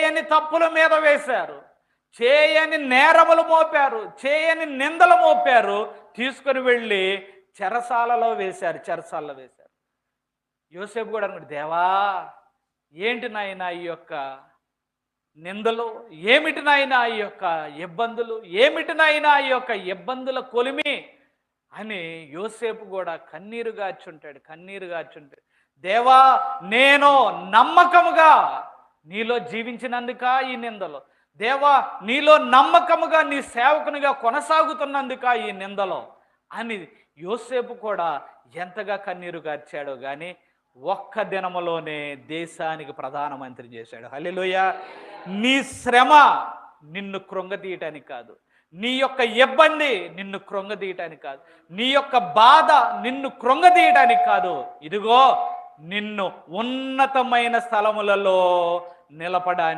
చేయని తప్పుల మీద వేశారు, చేయని నేరములు మోపారు, చేయని నిందలు మోపారు, తీసుకొని వెళ్ళి చెరసాలలో వేశారు. యోసేపు కూడా అనుకుంటే, దేవా ఏంటి నాయనా ఈ యొక్క నిందలు, ఏమిటి నాయనా ఈ యొక్క ఇబ్బందులు, ఏమిటి నాయనా ఈ యొక్క ఇబ్బందుల కొలిమి అని యోసేపు కూడా కన్నీరు గార్చుంటాడు. దేవా నేను నమ్మకముగా నీలో జీవించినందుక ఈ నిందలు, దేవా నీలో నమ్మకముగా నీ సేవకునిగా కొనసాగుతున్నందుక ఈ నిందలో అని యోసేపు కూడా ఎంతగా కన్నీరు గార్చాడో కానీ ఒక్క దినములోనే దేశానికి ప్రధానమంత్రి చేశాడు. హల్లెలూయా. నీ శ్రమ నిన్ను కృంగతీయటానికి కాదు, నీ యొక్క ఇబ్బంది నిన్ను కృంగతీయటానికి కాదు, నీ యొక్క బాధ నిన్ను కృంగతీయటానికి కాదు, ఇదిగో నిన్ను ఉన్నతమైన స్థలములలో నిలపడానికి